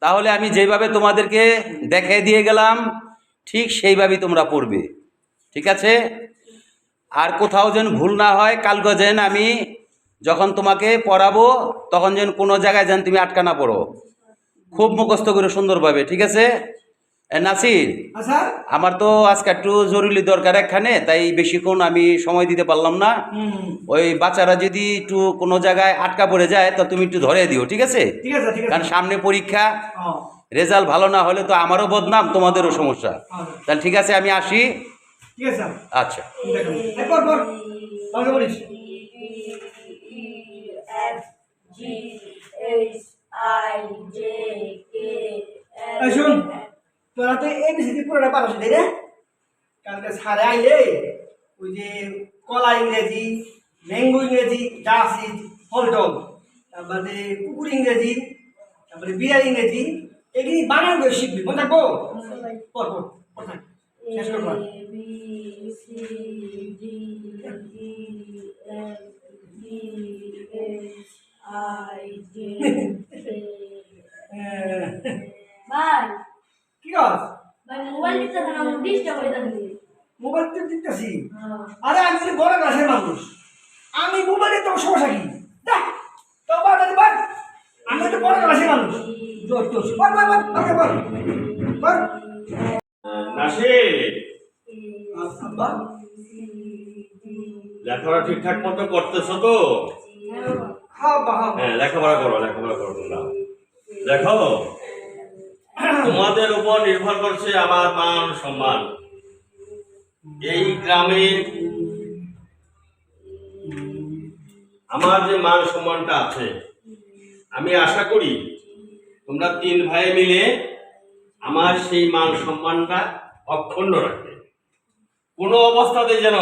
তাহলে আমি যেভাবে তোমাদেরকে দেখিয়ে দিয়ে গেলাম ঠিক সেইভাবেই তোমরা পড়বে, ঠিক আছে? আর কোথাও যেন ভুল না হয়, কালকে যেন আমি যখন তোমাকে পড়াবো তখন যেন কোনো জায়গায় যেন তুমি আটকা না পড়ো, খুব মুখস্থ করে সুন্দরভাবে, ঠিক আছে? নাসির, আমার তো আজকে একটু জরুরি দরকার একখানে, তাই বেশিক্ষণ আমি সময় দিতে পারলাম না। ওই বাচ্চারা যদি একটু কোনো জায়গায় আটকা পড়ে যায় তো তুমি একটু ধরে দিও, ঠিক আছে? কারণ সামনে পরীক্ষা, রেজাল্ট ভালো না হলে তো আমারও বদনাম, তোমাদেরও সমস্যা। তাহলে ঠিক আছে, আমি আসি। আচ্ছা, শুন, তোরা তো এবিসিডি পুরোটা পারছ তাই না? কালকে সারে আইলে ওই যে কলা ইংরেজি, ম্যাঙ্গো ইংরেজি, ডাসি, ফলটল, তারপরে কুকুর ইংরেজি, তারপরে বিড়াল ইংরেজি, এগুলি বানান করে শিখবি, মনে থাকবো? পর পর পর থাক, শেষ করবো। কি কাজ? মোবাইল তো দিতেছি। আরে আমি যদি বড় ক্লাসের মানুষ, আমি মোবাইলে তো সমস্যা কি? দেখ তো বাদ, আমি তো বড় ক্লাসের মানুষ। লেখাপড়া ঠিকঠাক মতো করতেছো তো? হ্যাঁ, লেখাপড়া করো তোমরা। দেখো, তোমাদের উপর নির্ভর করছে আমার মান সম্মান। এই গ্রামের আমার যে মান সম্মানটা আছে, আমি আশা করি তোমরা 3 ভাই মিলে আমার সেই মান সম্মানটা অক্ষুণ্ণ রাখবে। কোনো অবস্থাতে যেন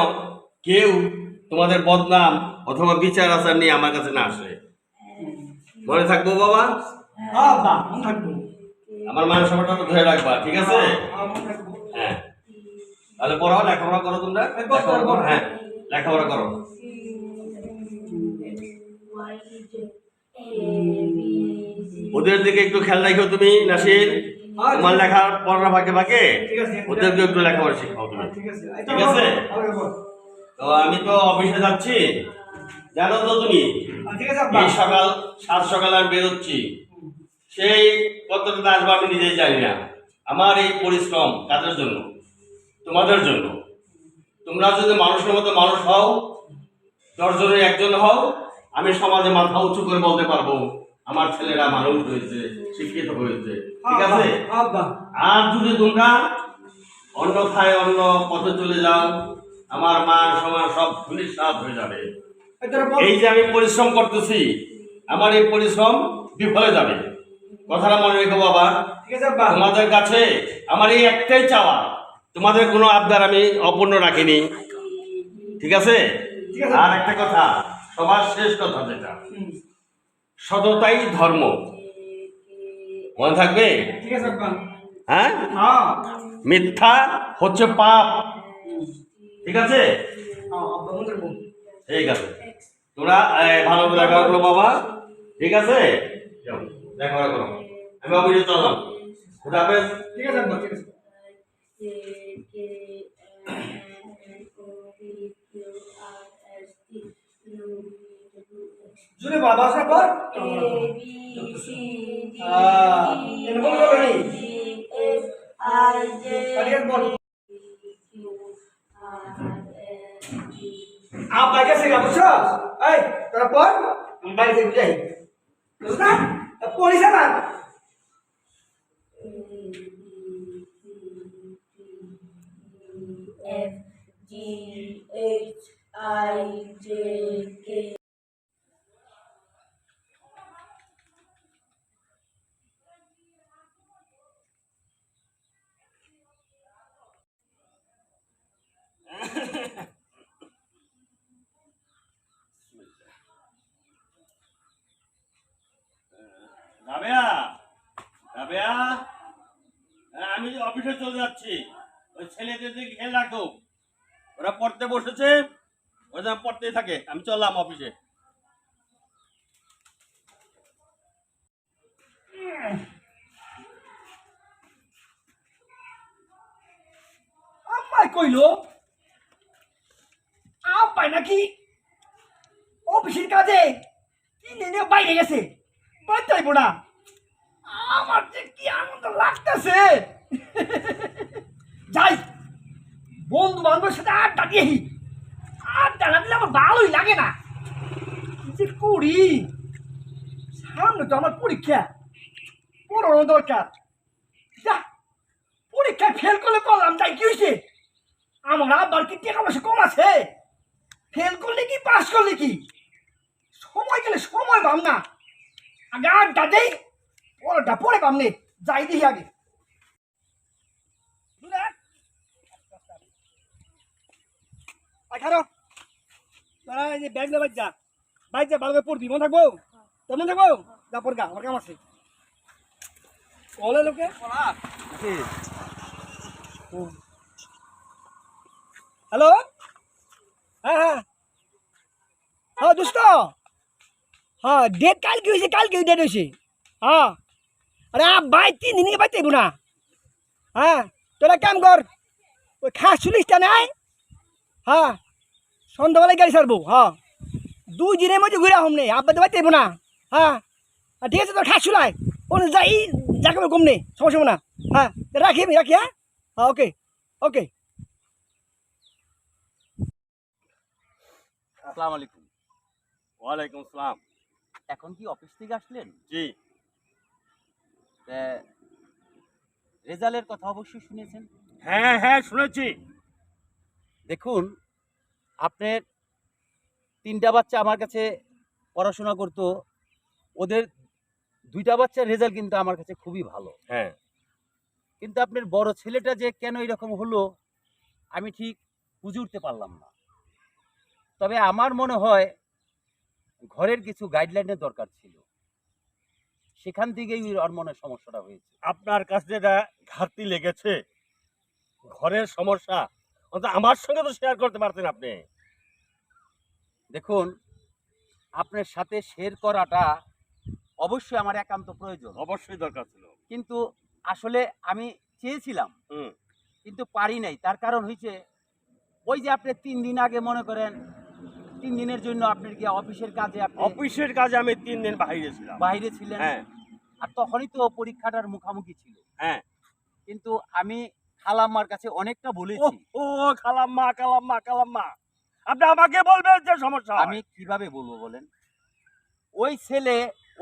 কেউ তোমাদের বদনাম অথবা বিচার আচার নিয়ে আমার কাছে না আসে। মনে থাকবো বাবা? আমার মান সম্মানটা ধরে রাখবা, ঠিক আছে? হ্যাঁ, তাহলে পড়াও, লেখাপড়া করো তোমরা। হ্যাঁ, লেখাপড়া করো। ওদের দিকে একটু খেয়াল রাখো তুমি, নাসির। তোমার লেখার পড়ার ফাঁকে ওদেরকে একটু লেখাপড়া শিখাও তুমি, ঠিক আছে? তো আমি তো অফিসে যাচ্ছি, জানো তো তুমি, এই সকাল 7 সকালে আমি বেরোচ্ছি, সেই কতটা আসবো আমি নিজেই জানি না। আমার এই পরিশ্রম কাদের জন্য? তোমাদের জন্য। তোমরা যদি মানুষের মতো মানুষ হও, 10 জনের 1 জন হও, আমি সমাজে মাথা উঁচু করে বলতে পারবো আমার ছেলেরা মানুষ হয়েছে, শিক্ষিত হয়েছে, ঠিক আছে? আর যদি তোমরা অন্যথায় অন্য পথে চলে যাও, আমার মান সম্মান সব ধূলিসাৎ হয়ে যাবে। এই যে আমি পরিশ্রম করতেছি, আমার এই পরিশ্রম বিফলে যাবে। কথাটা মনে রেখো বাবা। তোমাদের কাছে আমার এই একটাই চাওয়া, তোমাদের কোনো আবদার আমি অপূর্ণ রাখিনি, ঠিক আছে? আর একটা কথা, সবার শেষ কথা যেটা, সততাই ধর্ম, মনে থাকবে? হ্যাঁ, মিথ্যা হচ্ছে পাপ, ঠিক আছে? ঠিক আছে, তোমরা ভালো লেখাপড়া করো বাবা, ঠিক আছে? লেখাপড়া করো, আমি অফিসে চললাম। খুদা হাফেজ। ঠিক আছে, ঠিক আছে। জুড়ে বাবা সাপর आप বাইরে থেকে বুঝছো? এই তোরা পর, আমি বাইরে থেকে যাই, বুঝছ না? পড়িস না। F G H I J K আমি অফিসে চলে যাচ্ছি, ওই ছেলেদের দিকে খেয়াল রাখো, ওরা পড়তে বসেছে, ওরা পড়তেই থাকে। আমি চললাম অফিসে। কইলো আব্বাই নাকি অফিসের কাজে 3 দিনে বাইরে গেছে, বাঁচাইবো না। আমার যে কি আনন্দ লাগতেছে। যাই বন্ধু বান্ধবের সাথে আড্ডা দিয়ে, আড্ডা না দিলে আমার ভালোই লাগে না। কি যে করি, সামনে তো আমার পরীক্ষা, পড়ানো দরকার। যা, পরীক্ষায় ফেল করলে করলাম, তাই কি হয়েছে? আমার আব্বার কি টাকা পয়সা কম আছে? ফেল করলে কি পাস করলে কি, সময় গেলে সময় পাম না। আগে আড্ডা দেই, পড়াটা পরে পাম নে। যাই দেখি আগে। আঠারো তোরা এই যে ব্যাগ নেবার যা, বাইক যা, ভালো করে পড়বি, মনে থাকবো? তেমন থাকবো, যা পড় গা, আমার কাম আছে। কলে লোকে হ্যালো, হ্যাঁ হ্যাঁ হ্যাঁ দোস্ত, হ্যাঁ ডেট কালকে হয়েছে, কালকে ডেট হয়েছে। হ্যাঁ আরে ভাই 3 দিনে বাইতে না। হ্যাঁ তোরা কাম কর, ওই খাস চল্লিশটা নাই, হ্যাঁ সন্ধ্যাবেলায় গাড়ি ছাড়বো। হ্যাঁ 2 দিনের মধ্যে ঘুরে আহম নেই, আব্বা তো বাইতে না। হ্যাঁ ঠিক আছে, তোর খাস চুলাই ওখানে যাই, যাকে কম নেই, সমস্যা না। হ্যাঁ রাখি, আমি রাখি। হ্যাঁ হ্যাঁ ওকে ওকে। আসসালামু আলাইকুম। ওয়ালাইকুম আসসালাম। এখন কি অফিস থেকে আসলেন? জি। রেজাল্টের কথা অবশ্যই শুনেছেন। হ্যাঁ হ্যাঁ শুনেছি। দেখুন, আপনার 3টা বাচ্চা আমার কাছে পড়াশোনা করতো, ওদের 2টা বাচ্চার রেজাল্ট কিন্তু আমার কাছে খুবই ভালো। হ্যাঁ কিন্তু আপনার বড় ছেলেটা যে কেন এরকম হলো আমি ঠিক বুঝে উঠতে পারলাম না। তবে আমার মনে হয় ঘরের কিছু গাইডলাইনের দরকার ছিল, সেখান থেকেই ওর মনে সমস্যাটা হয়েছে। আপনার কাছে যেটা ঘাটতি লেগেছে, ঘরের সমস্যা, অন্তত আমার সঙ্গে তো শেয়ার করতে পারতেন আপনি। দেখুন, আপনার সাথে শেয়ার করাটা অবশ্যই আমার একান্ত প্রয়োজন, অবশ্যই দরকার ছিল। কিন্তু আসলে আমি চেয়েছিলাম হুম। কিন্তু পারি নাই। তার কারণ হয়েছে ওই যে আপনি 3 দিন আগে মনে করেন 3 দিনের জন্য আপনার কি অফিসের কাজে আপনি অফিসের কাজে আমি 3 দিন বাইরে ছিলাম। বাইরে ছিলেন। হ্যাঁ আর তখনই তো পরীক্ষাটার মুখোমুখি ছিল। হ্যাঁ। কিন্তু আমি খালাম্মার কাছে অনেকটা বলেছি। ও খালাম্মা কালাম্মা কালাম্মা, আপনি আমাকে বলবেন যে সমস্যা হয়। আমি কিভাবে বলবো বলেন? ওই ছেলে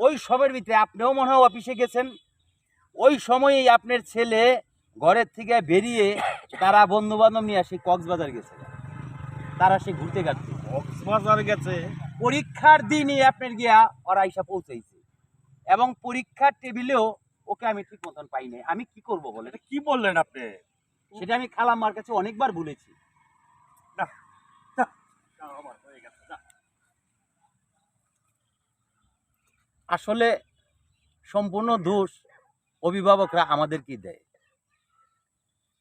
ওই সবের ভিতরে, আপনিও মনে হয় অফিসে গেছেন, ওই সময়েই আপনার ছেলে ঘরের থেকে বেরিয়ে তারা বন্ধু বান্ধব নিয়ে আসে কক্সবাজার গেছে, তারা সে ঘুরতে গেছে, কক্সবাজার গেছে। পরীক্ষার দিনই আপনার গিয়া ওরা আইসা পৌঁছাইছে, এবং পরীক্ষার টেবিলেও ওকে আমি ঠিক মতন পাই নাই। আমি কি করব বলেন? এটা কি বললেন আপনি? সেটা আমি খালাম্মার কাছে অনেকবার বলেছি। না, না, না, আমার হয়ে গেছে, না। আসলে সম্পূর্ণ দোষ অভিভাবকরা আমাদেরকে দেয়,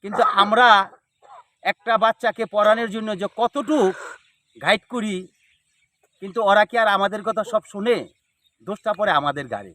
কিন্তু আমরা একটা বাচ্চাকে পড়ানোর জন্য যে কতটুক গাইড করি, কিন্তু ওরা কি আর আমাদের কথা সব শুনে? দোষটা পড়ে আমাদের গাড়ি।